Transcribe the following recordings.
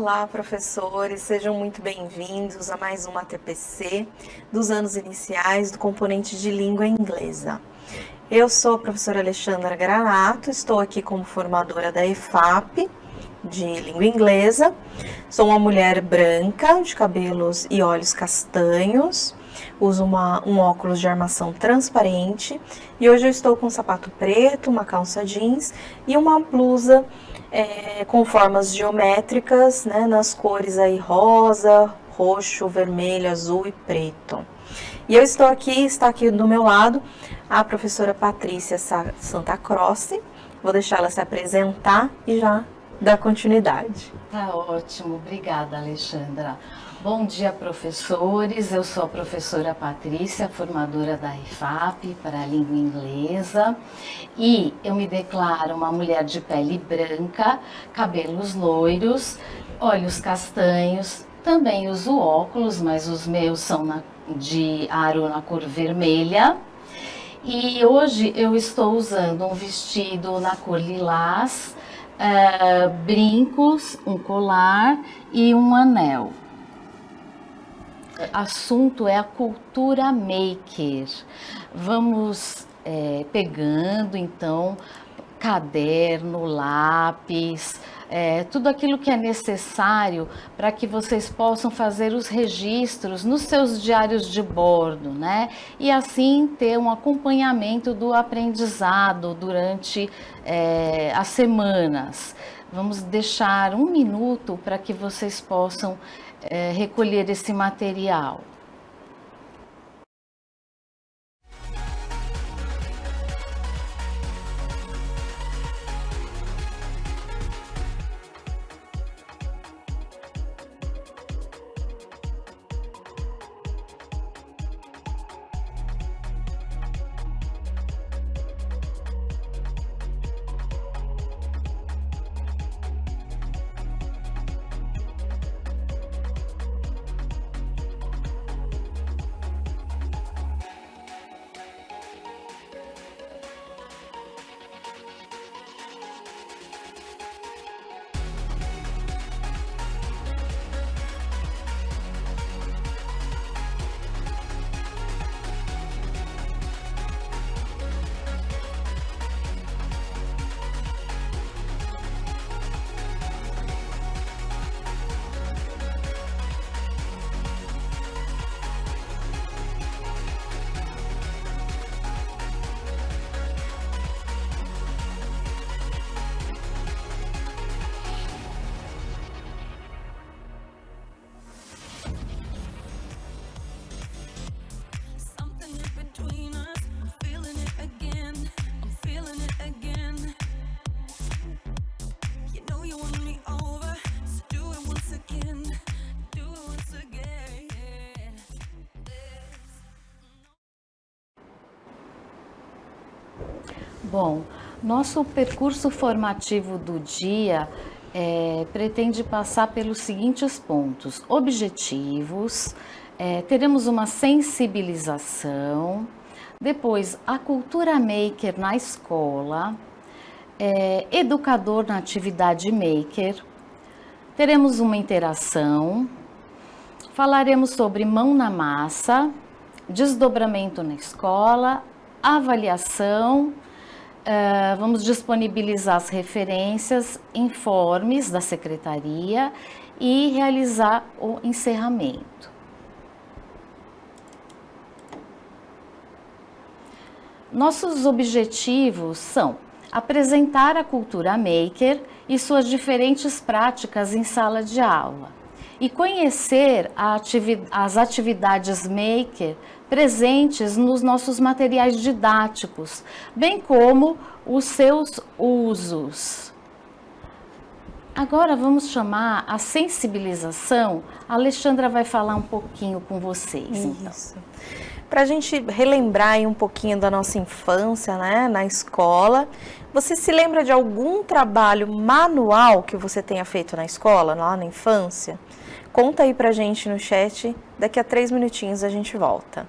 Olá, professores, sejam muito bem-vindos a mais uma TPC dos anos iniciais do componente de língua inglesa. Eu sou a professora Alexandra Granato, estou aqui como formadora da EFAP de língua inglesa. Sou uma mulher branca, de cabelos e olhos castanhos, uso um óculos de armação transparente e hoje eu estou com um sapato preto, uma calça jeans e uma blusa com formas geométricas, né, nas cores aí rosa, roxo, vermelho, azul e preto. E eu estou aqui, está aqui do meu lado a professora Patrícia Santa Croce. Vou deixar ela se apresentar e já dar continuidade. Tá ótimo, obrigada, Alexandra. Bom dia, professores. Eu sou a professora Patrícia, formadora da EFAP para a língua inglesa, e eu me declaro uma mulher de pele branca, cabelos loiros, olhos castanhos. Também uso óculos, mas os meus são de aro na cor vermelha. E hoje eu estou usando um vestido na cor lilás, brincos, um colar e um anel. Assunto é a cultura maker. Vamos pegando então caderno, lápis, tudo aquilo que é necessário para que vocês possam fazer os registros nos seus diários de bordo, né? E assim ter um acompanhamento do aprendizado durante as semanas. Vamos deixar um minuto para que vocês possam recolher esse material. Bom, nosso percurso formativo do dia pretende passar pelos seguintes pontos: objetivos, teremos uma sensibilização, depois a cultura maker na escola, educador na atividade maker, teremos uma interação, falaremos sobre mão na massa, desdobramento na escola, avaliação. Vamos disponibilizar as referências, informes da secretaria e realizar o encerramento. Nossos objetivos são apresentar a cultura maker e suas diferentes práticas em sala de aula e conhecer as atividades maker presentes nos nossos materiais didáticos, bem como os seus usos. Agora vamos chamar a sensibilização. A Alexandra vai falar um pouquinho com vocês. Isso. Para a gente relembrar aí um pouquinho da nossa infância, né, na escola, você se lembra de algum trabalho manual que você tenha feito na escola, lá na infância? Conta aí pra gente no chat, daqui a 3 minutinhos a gente volta.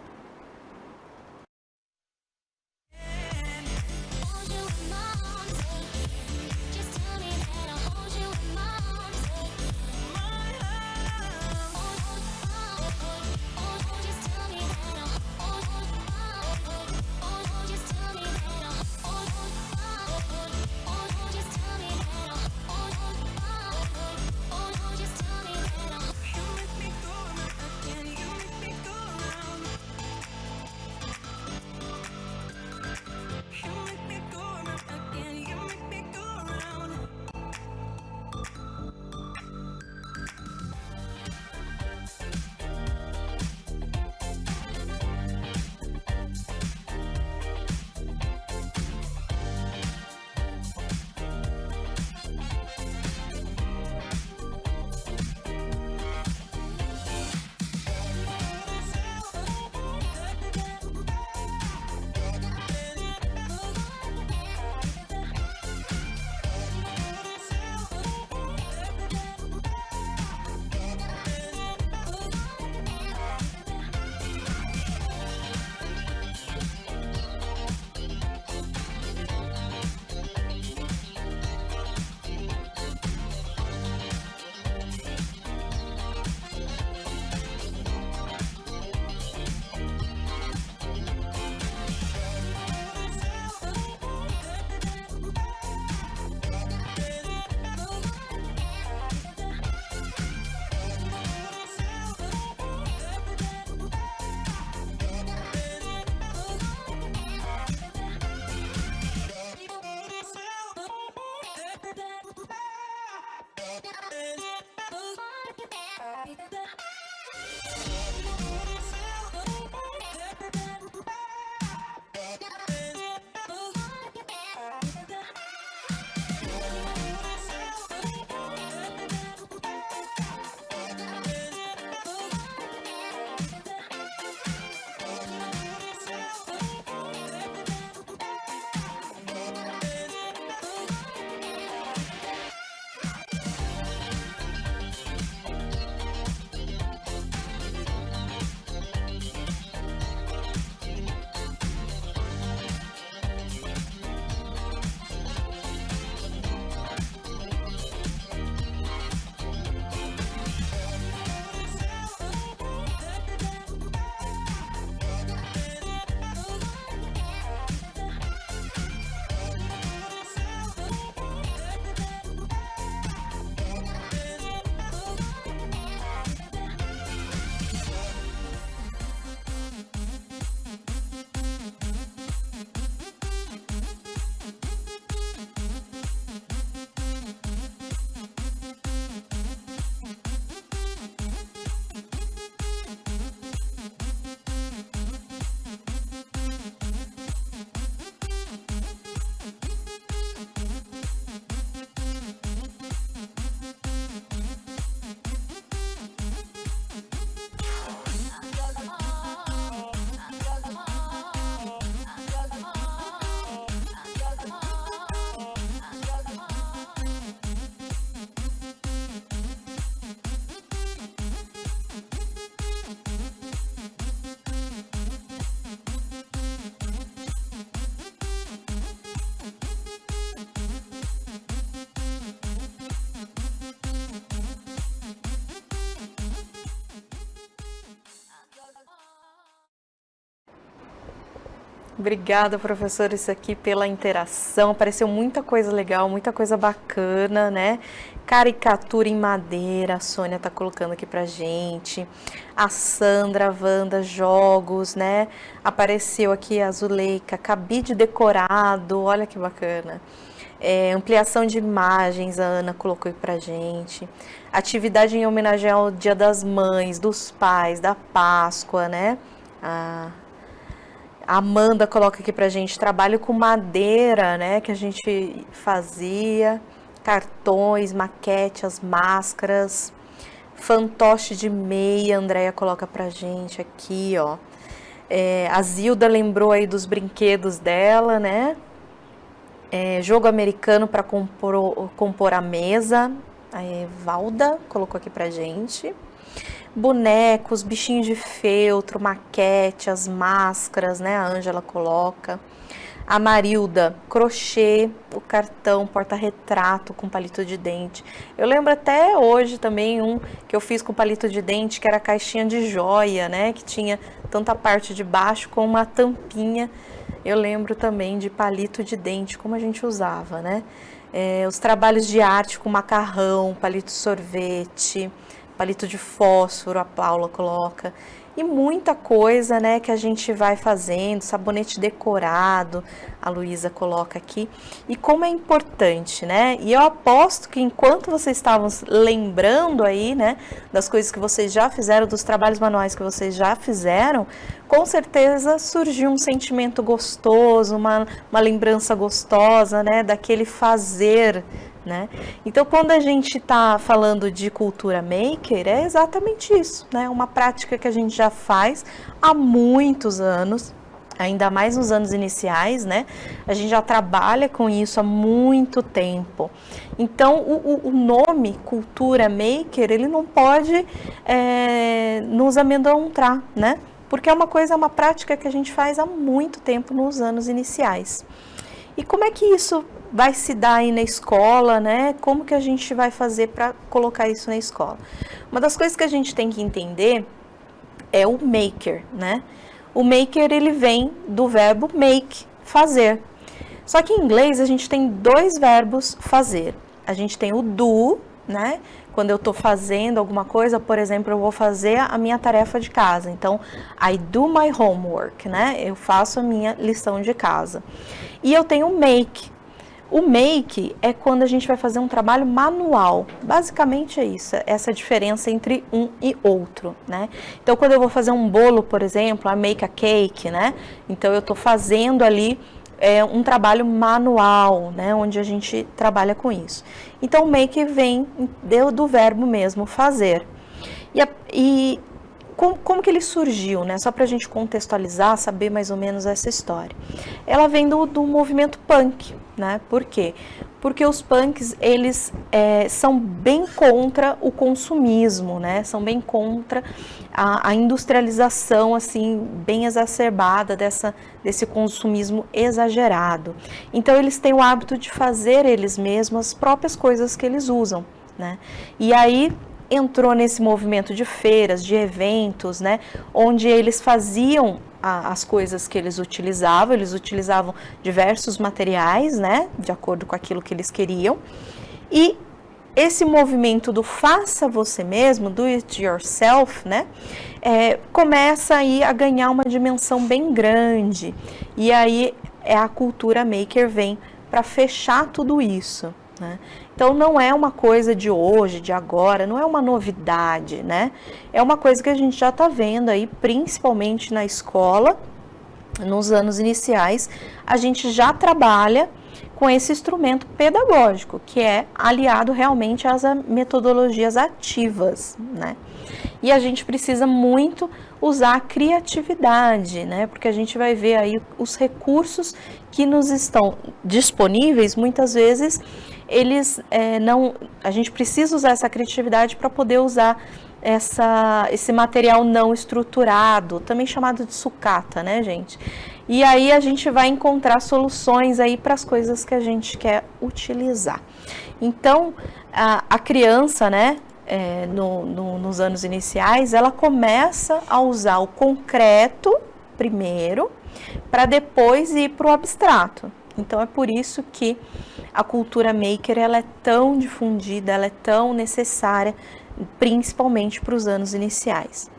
Obrigada, professora, isso aqui pela interação. Apareceu muita coisa legal, muita coisa bacana, né? Caricatura em madeira, a Sônia tá colocando aqui pra gente. A Sandra, a Wanda, jogos, né? Apareceu aqui a Zuleika, cabide decorado, olha que bacana. Ampliação de imagens, a Ana colocou aí pra gente. Atividade em homenagem ao Dia das Mães, dos Pais, da Páscoa, né? A Amanda coloca aqui pra gente trabalho com madeira, né? Que a gente fazia, cartões, maquete, as máscaras, fantoche de meia, a Andrea coloca pra gente aqui, ó. A Zilda lembrou aí dos brinquedos dela, né? Jogo americano para compor a mesa, a Valda colocou aqui pra gente. Bonecos, bichinhos de feltro, maquete, as máscaras, né? A Ângela coloca. A Marilda, crochê, o cartão, porta-retrato com palito de dente. Eu lembro até hoje também um que eu fiz com palito de dente, que era a caixinha de joia, né? Que tinha tanto a parte de baixo como uma tampinha. Eu lembro também de palito de dente, como a gente usava, né? Os trabalhos de arte com macarrão, palito de sorvete, palito de fósforo, a Paula coloca, e muita coisa, né, que a gente vai fazendo, sabonete decorado, a Luísa coloca aqui, e como é importante, né, e eu aposto que enquanto vocês estavam lembrando aí, né, das coisas que vocês já fizeram, dos trabalhos manuais que vocês já fizeram, com certeza surgiu um sentimento gostoso, uma lembrança gostosa, né, daquele fazer, né? Então, quando a gente está falando de cultura maker, é exatamente isso, né? Uma prática que a gente já faz há muitos anos, ainda mais nos anos iniciais, né? A gente já trabalha com isso há muito tempo. Então, o nome cultura maker, ele não pode nos amedrontar, né? Porque é uma prática que a gente faz há muito tempo nos anos iniciais. E como é que isso vai se dar aí na escola, né? Como que a gente vai fazer para colocar isso na escola? Uma das coisas que a gente tem que entender é o maker, né? O maker, ele vem do verbo make, fazer. Só que em inglês a gente tem dois verbos fazer. A gente tem o do, né? Quando eu estou fazendo alguma coisa, por exemplo, eu vou fazer a minha tarefa de casa. Então, I do my homework, né? Eu faço a minha lição de casa. E eu tenho o make. O make é quando a gente vai fazer um trabalho manual. Basicamente é isso, essa diferença entre um e outro, né? Então, quando eu vou fazer um bolo, por exemplo, I make a cake, né? Então, eu estou fazendo ali um trabalho manual, né? Onde a gente trabalha com isso. Então, o make vem do verbo mesmo, fazer. E como que ele surgiu, né? Só para a gente contextualizar, saber mais ou menos essa história. Ela vem do movimento punk, né? Por quê? Porque os punks, eles são bem contra o consumismo, né? São bem contra a industrialização, assim, bem exacerbada desse consumismo exagerado. Então, eles têm o hábito de fazer eles mesmos as próprias coisas que eles usam, né? E aí entrou nesse movimento de feiras, de eventos, né, onde eles faziam as coisas que eles utilizavam diversos materiais, né, de acordo com aquilo que eles queriam, e esse movimento do faça você mesmo, do it yourself, né, começa aí a ganhar uma dimensão bem grande, e aí a cultura maker vem para fechar tudo isso, né? Então, não é uma coisa de hoje, de agora, não é uma novidade, né? É uma coisa que a gente já está vendo aí, principalmente na escola, nos anos iniciais, a gente já trabalha com esse instrumento pedagógico, que é aliado realmente às metodologias ativas, né? E a gente precisa muito usar a criatividade, né? Porque a gente vai ver aí os recursos que nos estão disponíveis, muitas vezes a gente precisa usar essa criatividade para poder usar esse material não estruturado, também chamado de sucata, né, gente? E aí a gente vai encontrar soluções aí para as coisas que a gente quer utilizar. Então, a criança, né, nos anos iniciais, ela começa a usar o concreto primeiro, para depois ir para o abstrato. Então, é por isso que a cultura maker ela é tão difundida, ela é tão necessária, principalmente para os anos iniciais.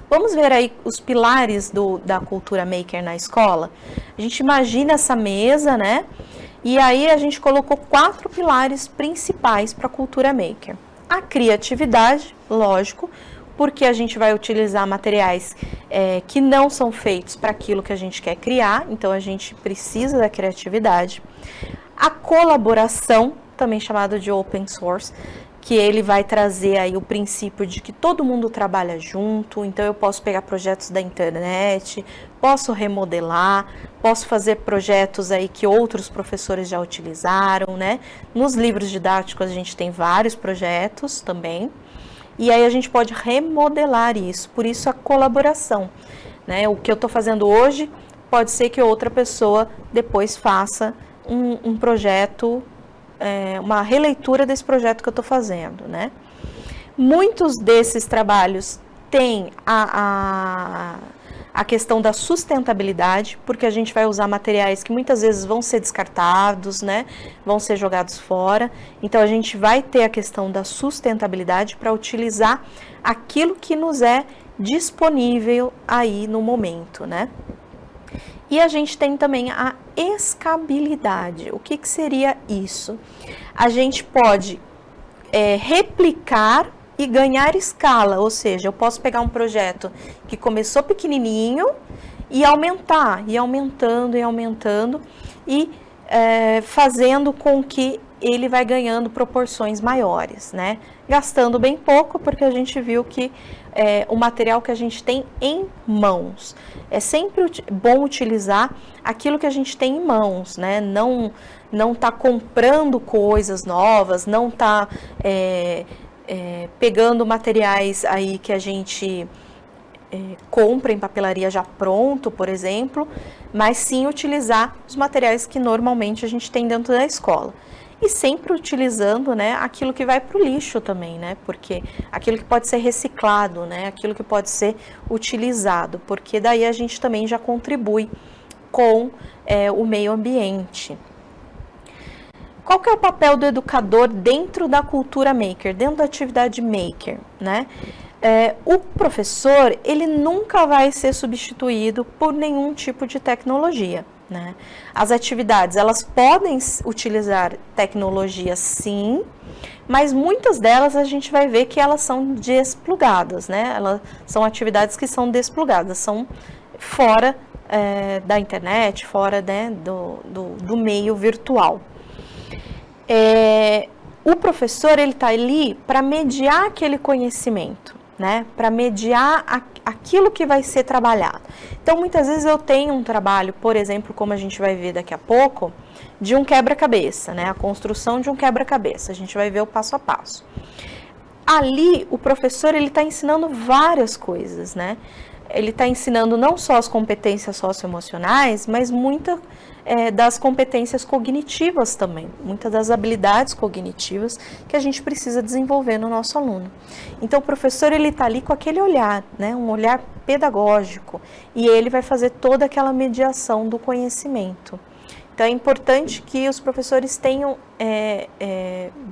Vamos ver aí os pilares da cultura maker na escola? A gente imagina essa mesa, né? E aí a gente colocou 4 pilares principais para a cultura maker. A criatividade, lógico, porque a gente vai utilizar materiais que não são feitos para aquilo que a gente quer criar, então a gente precisa da criatividade. A colaboração, também chamado de open source, que ele vai trazer aí o princípio de que todo mundo trabalha junto, então eu posso pegar projetos da internet, posso remodelar, posso fazer projetos aí que outros professores já utilizaram, né? Nos livros didáticos a gente tem vários projetos também, e aí a gente pode remodelar isso, por isso a colaboração, né? O que eu estou fazendo hoje pode ser que outra pessoa depois faça um projeto, uma releitura desse projeto que eu estou fazendo, né? Muitos desses trabalhos têm a questão da sustentabilidade, porque a gente vai usar materiais que muitas vezes vão ser descartados, né? Vão ser jogados fora. Então, a gente vai ter a questão da sustentabilidade para utilizar aquilo que nos é disponível aí no momento, né? E a gente tem também a escalabilidade. O que seria isso? A gente pode replicar e ganhar escala, ou seja, eu posso pegar um projeto que começou pequenininho e aumentar, e aumentando, e aumentando, e fazendo com que ele vai ganhando proporções maiores, né? Gastando bem pouco, porque a gente viu que o material que a gente tem em mãos. É sempre bom utilizar aquilo que a gente tem em mãos, né? Não tá comprando coisas novas, não tá pegando materiais aí que a gente compra em papelaria já pronto, por exemplo, mas sim utilizar os materiais que normalmente a gente tem dentro da escola. E sempre utilizando, né, aquilo que vai para o lixo também, né, porque aquilo que pode ser reciclado, né, aquilo que pode ser utilizado, porque daí a gente também já contribui com o meio ambiente. Qual que é o papel do educador dentro da cultura maker, dentro da atividade maker, né? O professor, ele nunca vai ser substituído por nenhum tipo de tecnologia, né? As atividades, elas podem utilizar tecnologia sim, mas muitas delas a gente vai ver que elas são desplugadas, né? Elas são atividades que são desplugadas, são fora da internet, fora, né, do meio virtual. O professor, ele está ali para mediar aquele conhecimento, né? Para mediar aquilo que vai ser trabalhado. Então, muitas vezes eu tenho um trabalho, por exemplo, como a gente vai ver daqui a pouco, de um quebra-cabeça, né? A construção de um quebra-cabeça. A gente vai ver o passo a passo. Ali, o professor, ele está ensinando várias coisas, né? Ele está ensinando não só as competências socioemocionais, mas muitas das competências cognitivas também, muitas das habilidades cognitivas que a gente precisa desenvolver no nosso aluno. Então, o professor, ele está ali com aquele olhar, né, um olhar pedagógico, e ele vai fazer toda aquela mediação do conhecimento. Então, é importante que os professores tenham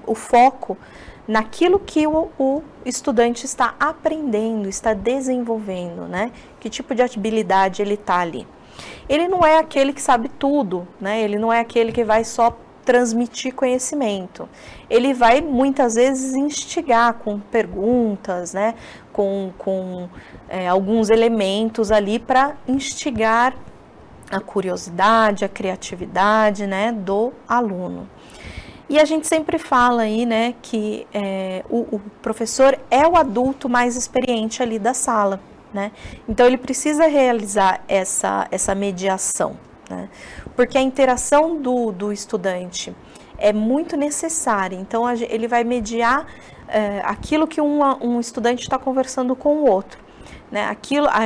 o foco naquilo que o estudante está aprendendo, está desenvolvendo, né? Que tipo de habilidade ele está ali. Ele não é aquele que sabe tudo, né? Ele não é aquele que vai só transmitir conhecimento. Ele vai, muitas vezes, instigar com perguntas, né? Com alguns elementos ali para instigar a curiosidade, a criatividade, né? Do aluno. E a gente sempre fala aí, né, que o professor é o adulto mais experiente ali da sala, né? Então, ele precisa realizar essa mediação, né? Porque a interação do estudante é muito necessária. Então, ele vai mediar aquilo que um estudante está conversando com o outro, né?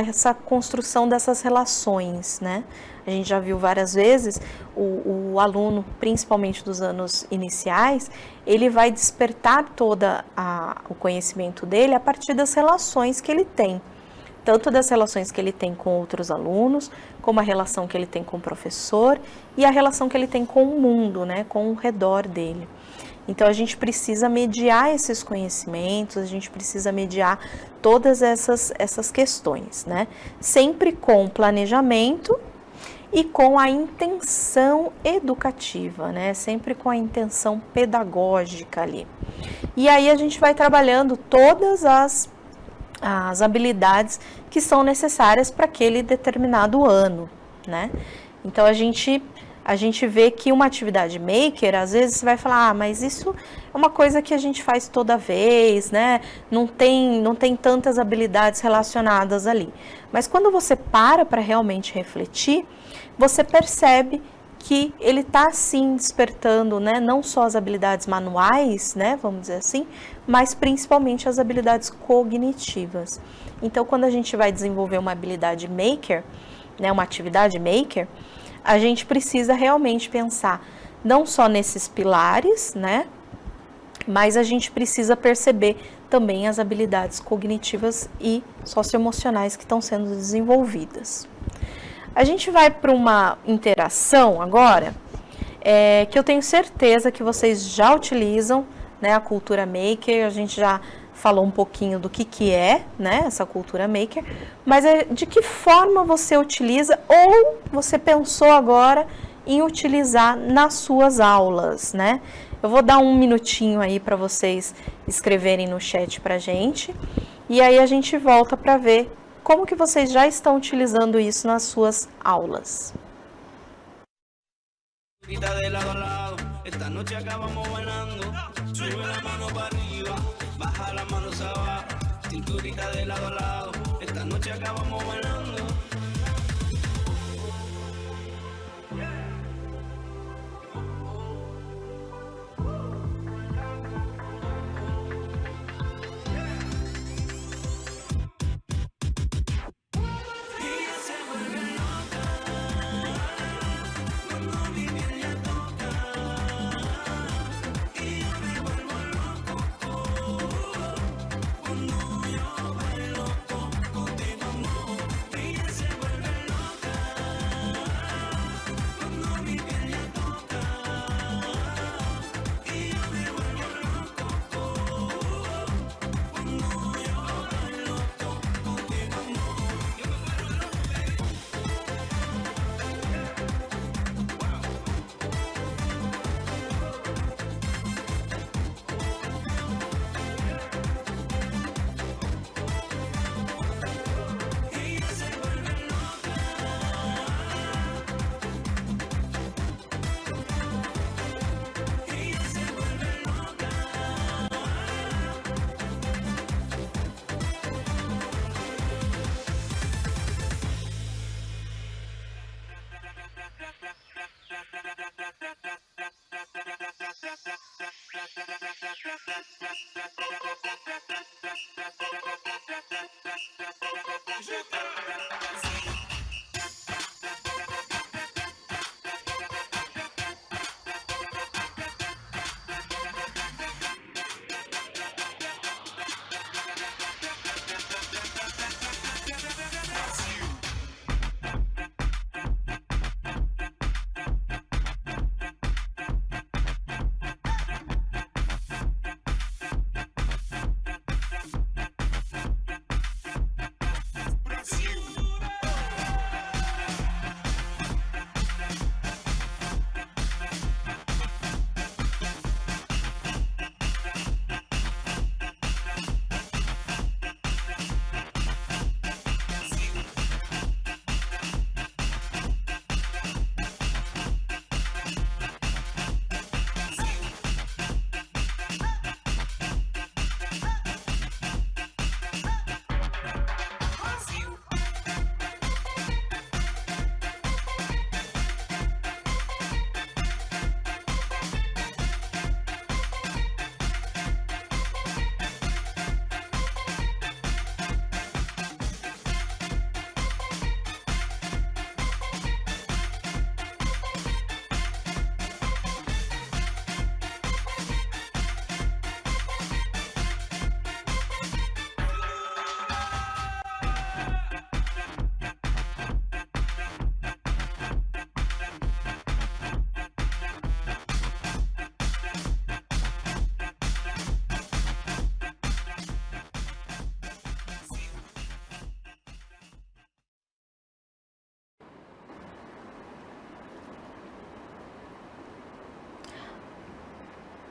Essa construção dessas relações, né? A gente já viu várias vezes, o aluno, principalmente dos anos iniciais, ele vai despertar todo o conhecimento dele a partir das relações que ele tem. Tanto das relações que ele tem com outros alunos, como a relação que ele tem com o professor e a relação que ele tem com o mundo, né, com o redor dele. Então a gente precisa mediar esses conhecimentos, a gente precisa mediar todas essas questões, né? Sempre com planejamento e com a intenção educativa, né? Sempre com a intenção pedagógica ali. E aí a gente vai trabalhando todas as habilidades que são necessárias para aquele determinado ano, né? Então a gente vê que uma atividade maker, às vezes você vai falar, mas isso é uma coisa que a gente faz toda vez, né? Não tem tantas habilidades relacionadas ali. Mas quando você para realmente refletir, você percebe que ele está sim despertando, né, não só as habilidades manuais, né, vamos dizer assim, mas principalmente as habilidades cognitivas. Então, quando a gente vai desenvolver uma habilidade maker, né, uma atividade maker, a gente precisa realmente pensar não só nesses pilares, né, mas a gente precisa perceber também as habilidades cognitivas e socioemocionais que estão sendo desenvolvidas. A gente vai para uma interação agora, que eu tenho certeza que vocês já utilizam, né, a cultura maker. A gente já falou um pouquinho do que é, né, essa cultura maker, mas de que forma você utiliza ou você pensou agora em utilizar nas suas aulas, né? Eu vou dar um minutinho aí para vocês escreverem no chat para a gente, e aí a gente volta para ver como que vocês já estão utilizando isso nas suas aulas.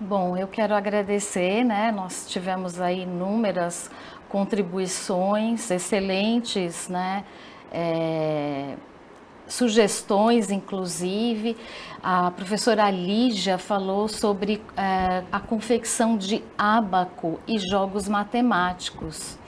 Bom, eu quero agradecer, né? Nós tivemos aí inúmeras contribuições excelentes, né? Sugestões, inclusive. A professora Lígia falou sobre a confecção de ábaco e jogos matemáticos.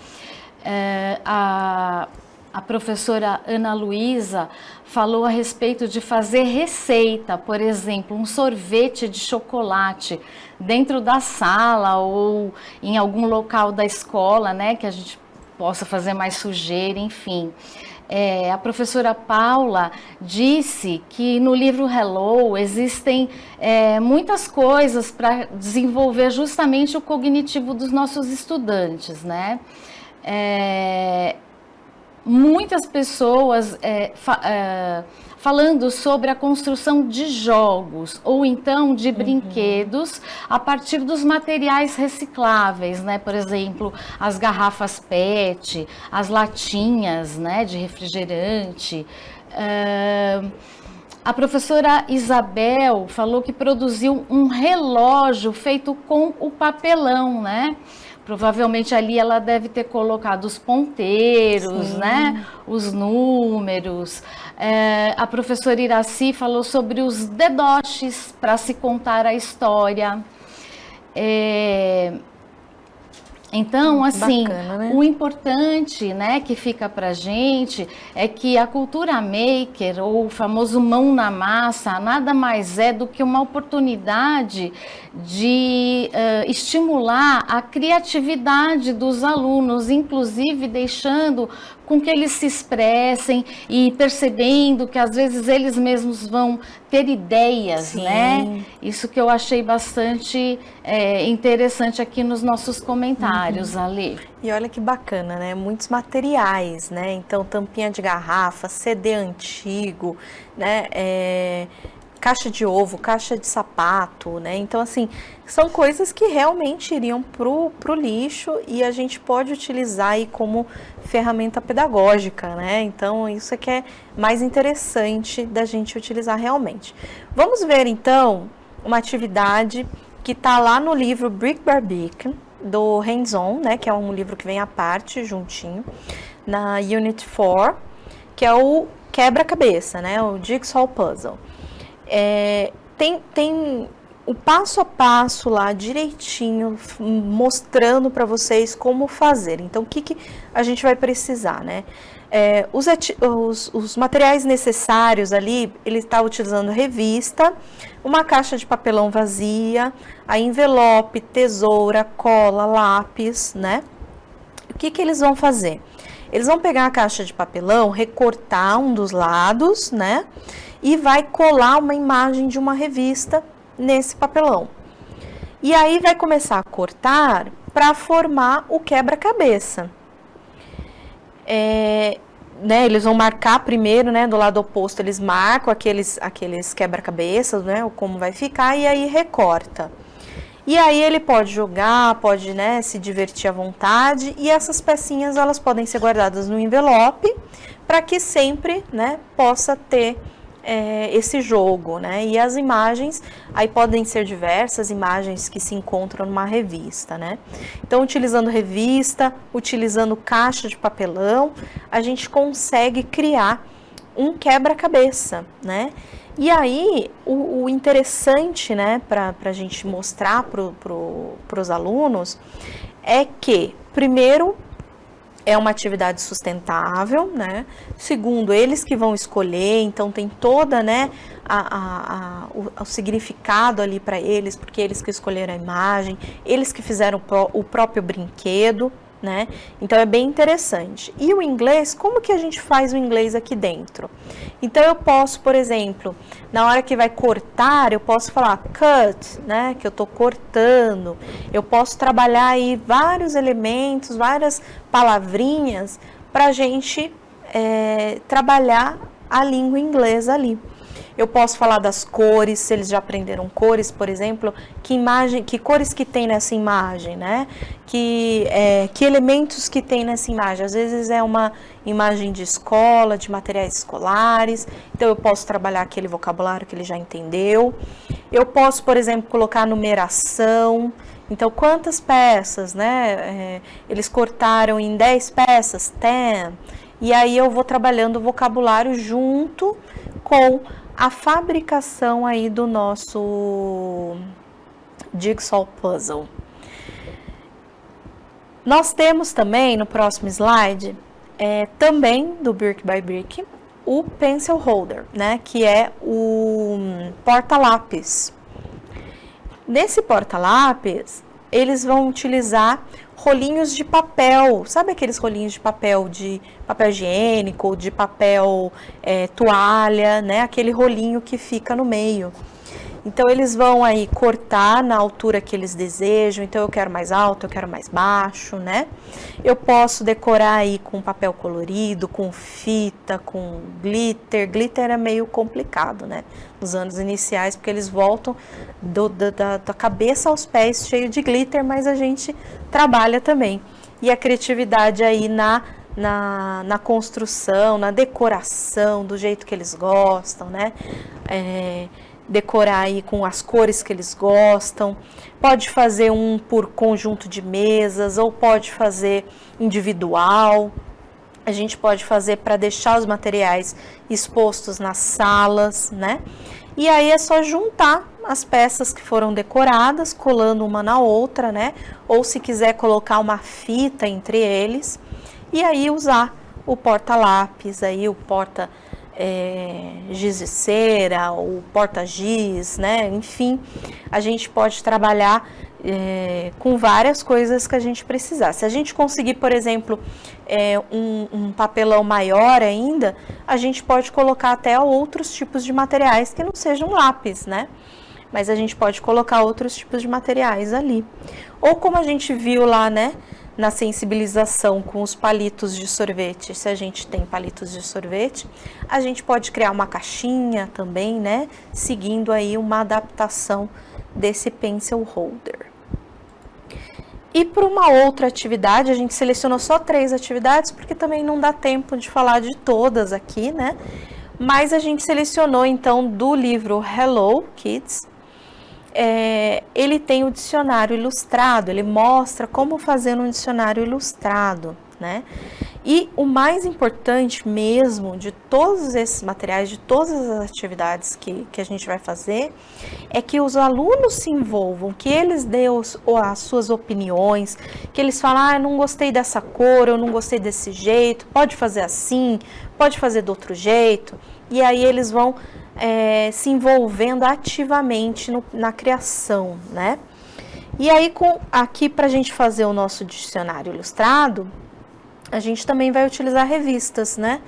A professora Ana Luísa falou a respeito de fazer receita, por exemplo, um sorvete de chocolate dentro da sala ou em algum local da escola, né, que a gente possa fazer mais sujeira, enfim. A professora Paula disse que no livro Hello existem muitas coisas para desenvolver justamente o cognitivo dos nossos estudantes, né? Muitas pessoas falando sobre a construção de jogos ou então de brinquedos a partir dos materiais recicláveis, né? Por exemplo, as garrafas PET, as latinhas, né, de refrigerante. A professora Isabel falou que produziu um relógio feito com o papelão, né? Provavelmente ali ela deve ter colocado os ponteiros, né? Os números. A professora Iraci falou sobre os dedoches para se contar a história. Então, assim, Bacana, né? o importante, né, que fica pra gente é que a cultura maker, ou o famoso mão na massa, nada mais é do que uma oportunidade de estimular a criatividade dos alunos, inclusive deixando com que eles se expressem e percebendo que às vezes eles mesmos vão ter ideias, Sim. né? Isso que eu achei bastante interessante aqui nos nossos comentários, Ale. E olha que bacana, né? Muitos materiais, né? Então, tampinha de garrafa, CD antigo, né? Caixa de ovo, caixa de sapato, né? Então, assim, são coisas que realmente iriam pro lixo e a gente pode utilizar aí como ferramenta pedagógica, né? Então, isso é que é mais interessante da gente utilizar realmente. Vamos ver, então, uma atividade que está lá no livro Brick by Brick, do Hands-On, né? Que é um livro que vem à parte, juntinho, na Unit 4, que é o quebra-cabeça, né? O Jigsaw Puzzle. Tem o passo a passo lá direitinho, mostrando para vocês como fazer. Então, o que a gente vai precisar, né? Os materiais necessários ali, ele está utilizando revista, uma caixa de papelão vazia, a envelope, tesoura, cola, lápis, né? O que eles vão fazer? Eles vão pegar a caixa de papelão, recortar um dos lados, né? E vai colar uma imagem de uma revista nesse papelão. E aí vai começar a cortar para formar o quebra-cabeça. Né, eles vão marcar primeiro, né, do lado oposto, eles marcam aqueles quebra-cabeças, né, como vai ficar, e aí recorta. E aí ele pode jogar, pode, né, se divertir à vontade, e essas pecinhas elas podem ser guardadas no envelope para que sempre, né, possa ter esse jogo, né? E as imagens, aí podem ser diversas imagens que se encontram numa revista, né? Então, utilizando revista, utilizando caixa de papelão, a gente consegue criar um quebra-cabeça, né? E aí, o interessante, né, para a gente mostrar para os alunos, é que, primeiro, é uma atividade sustentável, né? Segundo, eles que vão escolher, então tem toda, né, o significado ali para eles, porque eles que escolheram a imagem, eles que fizeram o próprio brinquedo, né? Então é bem interessante. E o inglês, como que a gente faz o inglês aqui dentro? Então eu posso, por exemplo, na hora que vai cortar, eu posso falar cut, né? Que eu tô cortando. Eu posso trabalhar aí vários elementos, várias palavrinhas para a gente trabalhar a língua inglesa ali. Eu posso falar das cores, se eles já aprenderam cores, por exemplo, que cores que tem nessa imagem, né? Que elementos que tem nessa imagem. Às vezes é uma imagem de escola, de materiais escolares, então eu posso trabalhar aquele vocabulário que ele já entendeu. Eu posso, por exemplo, colocar numeração. Então, quantas peças, né? Eles cortaram em 10 peças, 10. E aí eu vou trabalhando o vocabulário junto com a fabricação aí do nosso Jigsaw Puzzle. Nós temos também, no próximo slide, também do Brick by Brick, o Pencil Holder, né, que é o porta-lápis. Nesse porta-lápis, eles vão utilizar rolinhos de papel, sabe aqueles rolinhos de papel higiênico, de papel toalha, né, aquele rolinho que fica no meio. Então, eles vão aí cortar na altura que eles desejam. Então, eu quero mais alto, eu quero mais baixo, né? Eu posso decorar aí com papel colorido, com fita, com glitter. Glitter é meio complicado, né? Nos anos iniciais, porque eles voltam da cabeça aos pés cheio de glitter, mas a gente trabalha também. E a criatividade aí na construção, na decoração, do jeito que eles gostam, né? Decorar aí com as cores que eles gostam, pode fazer um por conjunto de mesas ou pode fazer individual. A gente pode fazer para deixar os materiais expostos nas salas, né? E aí é só juntar as peças que foram decoradas, colando uma na outra, né? Ou se quiser colocar uma fita entre eles, e aí usar o porta-lápis, aí o giz de cera, o porta-giz, né? Enfim, a gente pode trabalhar com várias coisas que a gente precisar. Se a gente conseguir, por exemplo, um papelão maior ainda, a gente pode colocar até outros tipos de materiais que não sejam lápis, né? Mas a gente pode colocar outros tipos de materiais ali. Ou como a gente viu lá, né? Na sensibilização com os palitos de sorvete, se a gente tem palitos de sorvete, a gente pode criar uma caixinha também, né? Seguindo aí uma adaptação desse pencil holder. E para uma outra atividade, a gente selecionou só 3 atividades, porque também não dá tempo de falar de todas aqui, né? Mas a gente selecionou então do livro Hello Kids. Ele tem o dicionário ilustrado, ele mostra como fazer um dicionário ilustrado, né? E o mais importante mesmo de todos esses materiais, de todas as atividades que a gente vai fazer, é que os alunos se envolvam, que eles dêem as suas opiniões, que eles falam, eu não gostei dessa cor, eu não gostei desse jeito, pode fazer assim, pode fazer do outro jeito, e aí eles vão se envolvendo ativamente na criação, né? E aí, aqui para a gente fazer o nosso dicionário ilustrado, a gente também vai utilizar revistas, né?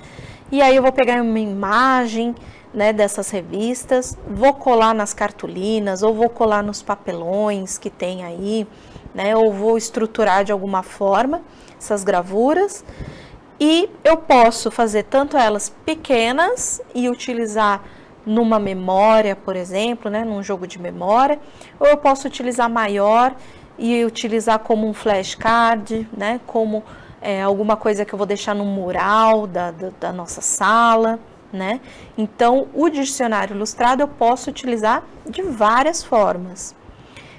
E aí eu vou pegar uma imagem, né, dessas revistas, vou colar nas cartolinas, ou vou colar nos papelões que tem aí, né? Ou vou estruturar de alguma forma essas gravuras. E eu posso fazer tanto elas pequenas e utilizar numa memória, por exemplo, né, num jogo de memória, ou eu posso utilizar maior e utilizar como um flashcard, né, como alguma coisa que eu vou deixar no mural da nossa sala, né? Então, o dicionário ilustrado eu posso utilizar de várias formas,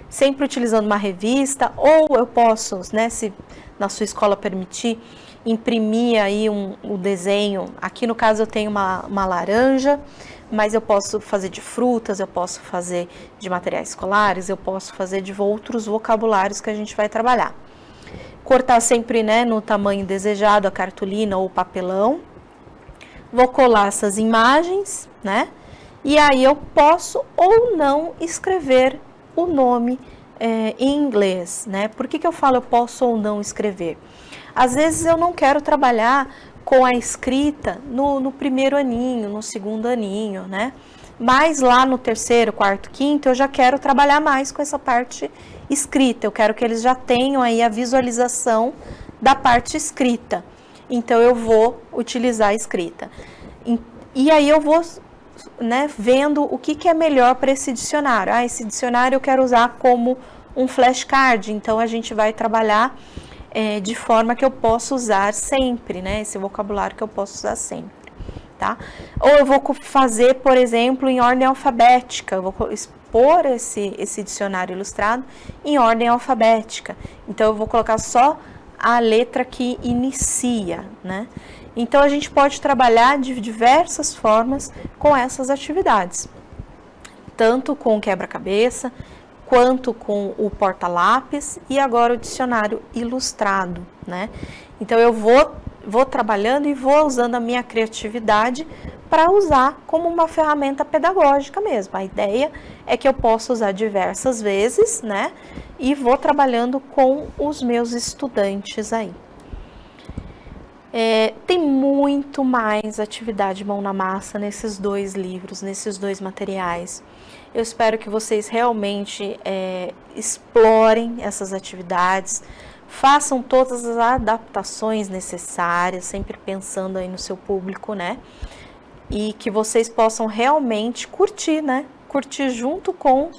sempre utilizando uma revista, ou eu posso, né, se na sua escola permitir, imprimir aí o desenho. Aqui no caso eu tenho uma laranja, mas eu posso fazer de frutas, eu posso fazer de materiais escolares, eu posso fazer de outros vocabulários que a gente vai trabalhar. Cortar sempre, né, no tamanho desejado a cartolina ou o papelão. Vou colar essas imagens, né? E aí eu posso ou não escrever o nome em inglês, né? Por que eu falo eu posso ou não escrever? Às vezes eu não quero trabalhar com a escrita no primeiro aninho, no segundo aninho, né? Mas lá no terceiro, quarto, quinto, eu já quero trabalhar mais com essa parte escrita. Eu quero que eles já tenham aí a visualização da parte escrita. Então, eu vou utilizar a escrita. E aí eu vou, né, vendo o que é melhor para esse dicionário. Esse dicionário eu quero usar como um flashcard. Então, a gente vai trabalhar de forma que eu possa usar sempre, né? Esse vocabulário que eu posso usar sempre, tá? Ou eu vou fazer, por exemplo, em ordem alfabética. Eu vou pôr esse dicionário ilustrado em ordem alfabética. Então, eu vou colocar só a letra que inicia, né? Então, a gente pode trabalhar de diversas formas com essas atividades, tanto com o quebra-cabeça, quanto com o porta-lápis e agora o dicionário ilustrado, né? Então, eu vou trabalhando e vou usando a minha criatividade para usar como uma ferramenta pedagógica mesmo. A ideia é que eu possa usar diversas vezes, né? E vou trabalhando com os meus estudantes aí. Tem muito mais atividade mão na massa nesses 2 livros, nesses 2 materiais. Eu espero que vocês realmente explorem essas atividades, façam todas as adaptações necessárias, sempre pensando aí no seu público, né? E que vocês possam realmente curtir, né? Curtir junto com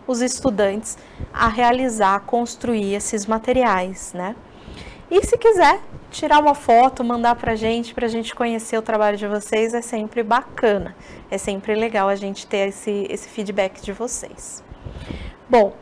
os estudantes a realizar, construir esses materiais, né? E se quiser tirar uma foto, mandar pra gente conhecer o trabalho de vocês, é sempre bacana. É sempre legal a gente ter esse feedback de vocês. Bom,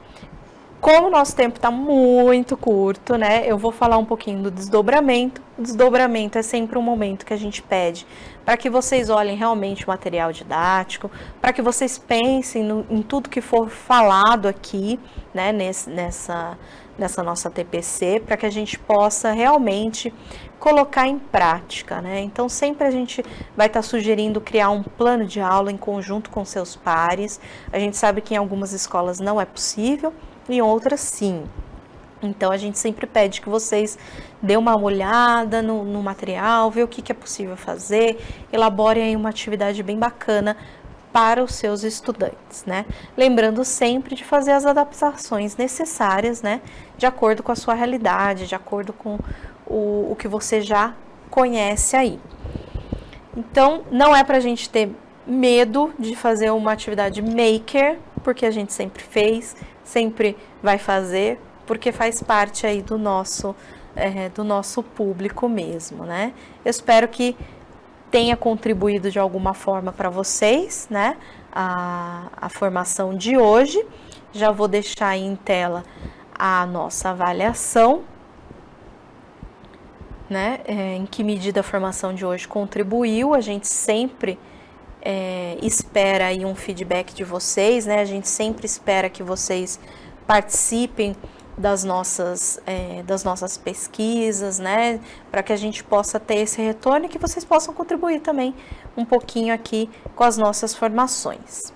como o nosso tempo está muito curto, né? Eu vou falar um pouquinho do desdobramento. O desdobramento é sempre um momento que a gente pede para que vocês olhem realmente o material didático, para que vocês pensem em tudo que for falado aqui, né? Nessa nossa TPC, para que a gente possa realmente colocar em prática, né? Então, sempre a gente vai estar sugerindo criar um plano de aula em conjunto com seus pares. A gente sabe que em algumas escolas não é possível, em outras sim. Então, a gente sempre pede que vocês dêem uma olhada no material, ver o que é possível fazer, elaborem aí uma atividade bem bacana para os seus estudantes, né? Lembrando sempre de fazer as adaptações necessárias, né? De acordo com a sua realidade, de acordo com o que você já conhece aí. Então, não é para a gente ter medo de fazer uma atividade maker, porque a gente sempre fez, sempre vai fazer, porque faz parte aí do nosso público mesmo, né? Eu espero que tenha contribuído de alguma forma para vocês, né? A formação de hoje. Já vou deixar aí em tela a nossa avaliação, né? Em que medida a formação de hoje contribuiu. A gente sempre espera aí um feedback de vocês, né? A gente sempre espera que vocês participem das nossas pesquisas, né? Para que a gente possa ter esse retorno e que vocês possam contribuir também um pouquinho aqui com as nossas formações.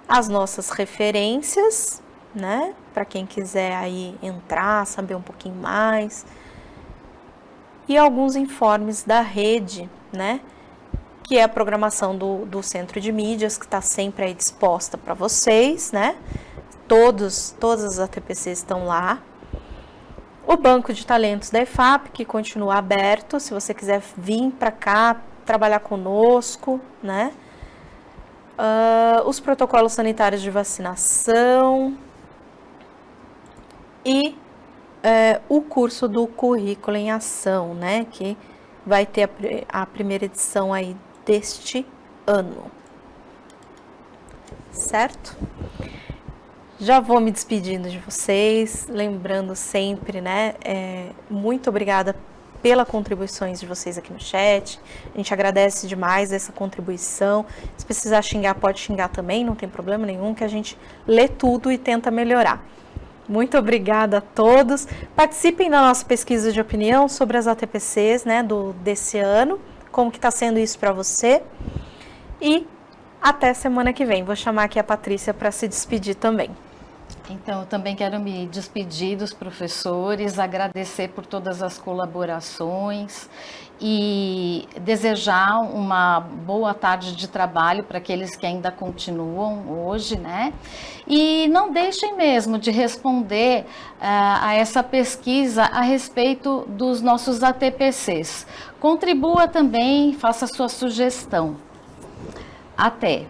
As nossas referências, né? Para quem quiser aí entrar, saber um pouquinho mais. E alguns informes da rede, né? Que é a programação do Centro de Mídias, que está sempre aí disposta para vocês, né? Todas as ATPCs estão lá. O Banco de Talentos da EFAP, que continua aberto, se você quiser vir para cá, trabalhar conosco, né? Os protocolos sanitários de vacinação e o curso do Currículo em Ação, né? Que vai ter a primeira edição aí deste ano. Certo? Já vou me despedindo de vocês, lembrando sempre, né? Muito obrigada pelas contribuições de vocês aqui no chat. A gente agradece demais essa contribuição. Se precisar xingar, pode xingar também, não tem problema nenhum, que a gente lê tudo e tenta melhorar. Muito obrigada a todos. Participem da nossa pesquisa de opinião sobre as ATPCs, né, desse ano, como que está sendo isso para você. E até semana que vem. Vou chamar aqui a Patrícia para se despedir também. Então, eu também quero me despedir dos professores, agradecer por todas as colaborações e desejar uma boa tarde de trabalho para aqueles que ainda continuam hoje, né? E não deixem mesmo de responder a essa pesquisa a respeito dos nossos ATPCs. Contribua também, faça sua sugestão. Até!